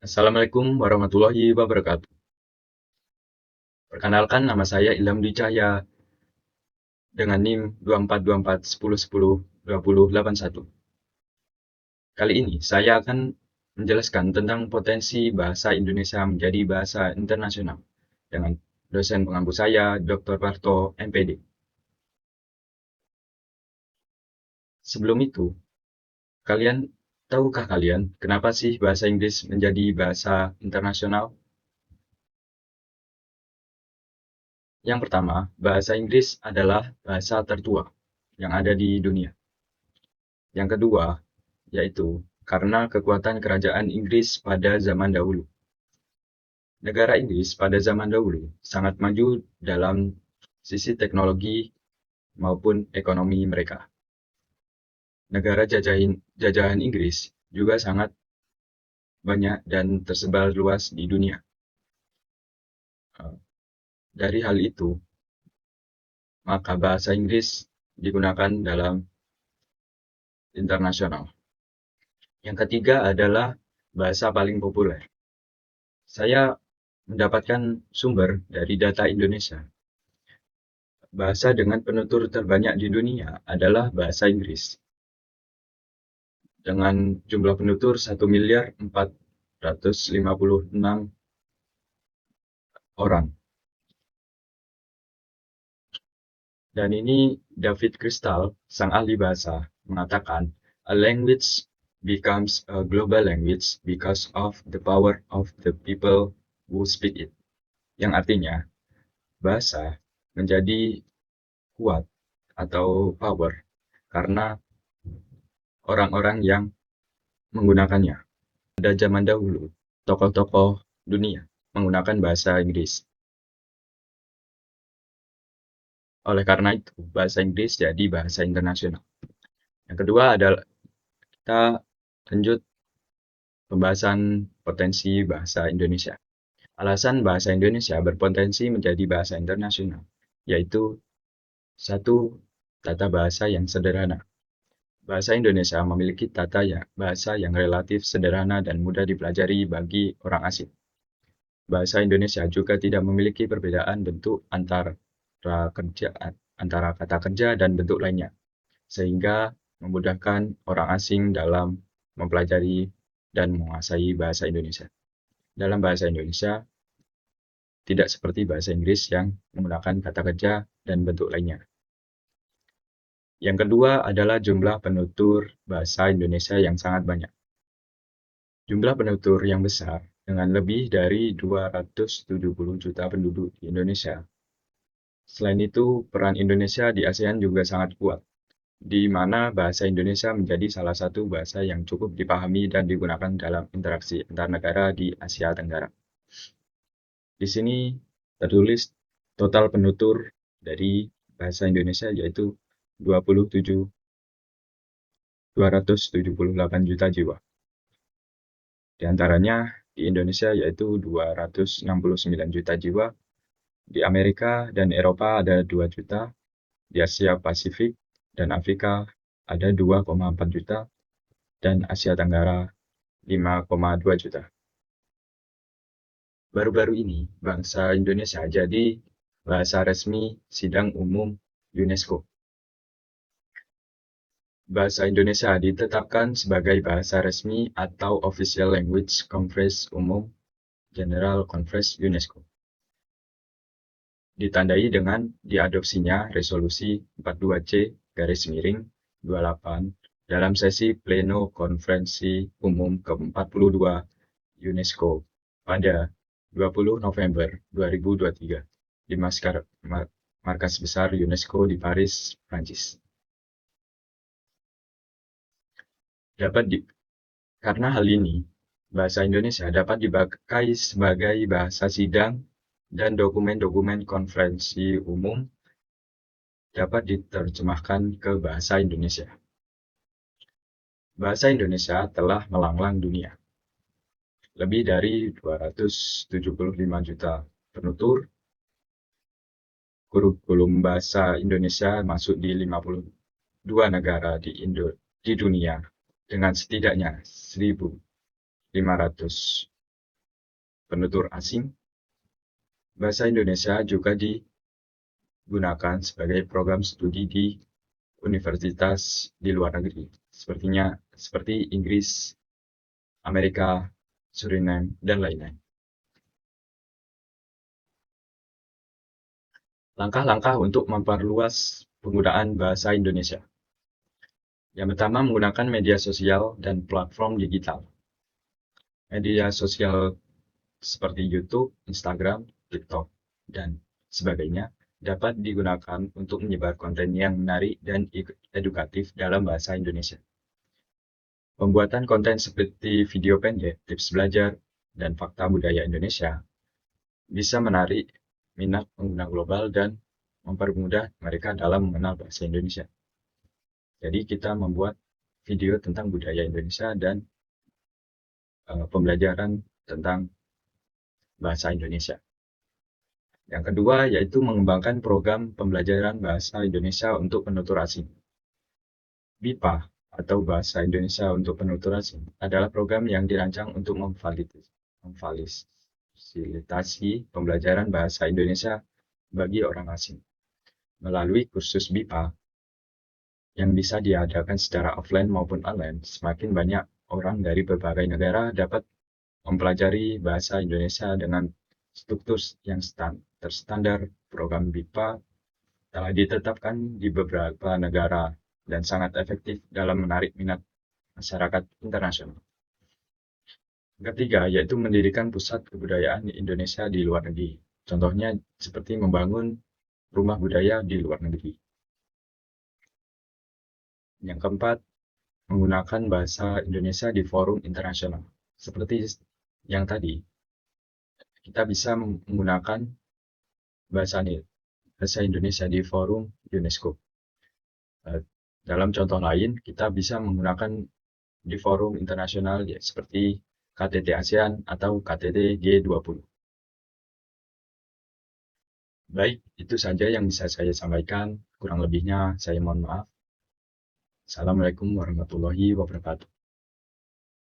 Assalamualaikum warahmatullahi wabarakatuh. Perkenalkan, nama saya Ilham Dwi Cahya dengan NIM 242410102081. Kali ini saya akan menjelaskan tentang potensi bahasa Indonesia menjadi bahasa internasional dengan dosen pengampu saya, Dr. Parto, MPD. Sebelum itu, tahukah kalian kenapa sih bahasa Inggris menjadi bahasa internasional? Yang pertama, bahasa Inggris adalah bahasa tertua yang ada di dunia. Yang kedua, yaitu karena kekuatan kerajaan Inggris pada zaman dahulu. Negara Inggris pada zaman dahulu sangat maju dalam sisi teknologi maupun ekonomi mereka. Negara jajahan Inggris juga sangat banyak dan tersebar luas di dunia. Dari hal itu, maka bahasa Inggris digunakan dalam internasional. Yang ketiga adalah bahasa paling populer. Saya mendapatkan sumber dari data Indonesia. Bahasa dengan penutur terbanyak di dunia adalah bahasa Inggris, dengan jumlah penutur 1.456 orang. Dan ini David Crystal, sang ahli bahasa, mengatakan, "A language becomes a global language because of the power of the people who speak it." Yang artinya, bahasa menjadi kuat atau power karena orang-orang yang menggunakannya. Pada zaman dahulu, tokoh-tokoh dunia menggunakan bahasa Inggris. Oleh karena itu, bahasa Inggris jadi bahasa internasional. Yang kedua adalah kita lanjut pembahasan potensi bahasa Indonesia. Alasan bahasa Indonesia berpotensi menjadi bahasa internasional, yaitu satu, tata bahasa yang sederhana. Bahasa Indonesia memiliki bahasa yang relatif sederhana dan mudah dipelajari bagi orang asing. Bahasa Indonesia juga tidak memiliki perbedaan bentuk antara kata kerja dan bentuk lainnya, sehingga memudahkan orang asing dalam mempelajari dan menguasai bahasa Indonesia. Dalam bahasa Indonesia, tidak seperti bahasa Inggris yang menggunakan kata kerja dan bentuk lainnya. Yang kedua adalah jumlah penutur bahasa Indonesia yang sangat banyak. Jumlah penutur yang besar dengan lebih dari 270 juta penduduk di Indonesia. Selain itu, peran Indonesia di ASEAN juga sangat kuat, di mana bahasa Indonesia menjadi salah satu bahasa yang cukup dipahami dan digunakan dalam interaksi antar negara di Asia Tenggara. Di sini tertulis total penutur dari bahasa Indonesia yaitu 278 juta jiwa. Di antaranya di Indonesia yaitu 269 juta jiwa, di Amerika dan Eropa ada 2 juta, di Asia Pasifik dan Afrika ada 2,4 juta, dan Asia Tenggara 5,2 juta. Baru-baru ini, bangsa Indonesia jadi bahasa resmi sidang umum UNESCO. Bahasa Indonesia ditetapkan sebagai bahasa resmi atau Official Language Conference Umum General Conference UNESCO. Ditandai dengan diadopsinya Resolusi 42C/28 dalam sesi Pleno Konferensi Umum ke-42 UNESCO pada 20 November 2023 di markas besar UNESCO di Paris, Prancis. Karena hal ini, bahasa Indonesia dapat dipakai sebagai bahasa sidang dan dokumen-dokumen konferensi umum dapat diterjemahkan ke bahasa Indonesia. Bahasa Indonesia telah melanglang dunia. Lebih dari 275 juta penutur. Kurikulum bahasa Indonesia masuk di 52 negara di dunia dengan setidaknya 1.500 penutur asing. Bahasa Indonesia juga digunakan sebagai program studi di universitas di luar negeri, seperti Inggris, Amerika, Suriname, dan lain-lain. Langkah-langkah untuk memperluas penggunaan bahasa Indonesia. Yang pertama, menggunakan media sosial dan platform digital. Media sosial seperti YouTube, Instagram, TikTok, dan sebagainya dapat digunakan untuk menyebar konten yang menarik dan edukatif dalam bahasa Indonesia. Pembuatan konten seperti video pendek, tips belajar, dan fakta budaya Indonesia bisa menarik minat pengguna global dan mempermudah mereka dalam mengenal bahasa Indonesia. Jadi kita membuat video tentang budaya Indonesia dan pembelajaran tentang bahasa Indonesia. Yang kedua yaitu mengembangkan program pembelajaran bahasa Indonesia untuk penutur asing. BIPA atau Bahasa Indonesia untuk Penutur Asing adalah program yang dirancang untuk memfasilitasi pembelajaran bahasa Indonesia bagi orang asing. Melalui kursus BIPA yang bisa diadakan secara offline maupun online, semakin banyak orang dari berbagai negara dapat mempelajari bahasa Indonesia dengan struktur yang terstandar. Program BIPA telah ditetapkan di beberapa negara dan sangat efektif dalam menarik minat masyarakat internasional. Ketiga, yaitu mendirikan pusat kebudayaan Indonesia di luar negeri. Contohnya seperti membangun rumah budaya di luar negeri. Yang keempat, menggunakan bahasa Indonesia di forum internasional. Seperti yang tadi, kita bisa menggunakan bahasa Indonesia di forum UNESCO. Dalam contoh lain, kita bisa menggunakan di forum internasional seperti KTT ASEAN atau KTT G20. Baik, itu saja yang bisa saya sampaikan. Kurang lebihnya saya mohon maaf. Assalamualaikum warahmatullahi wabarakatuh.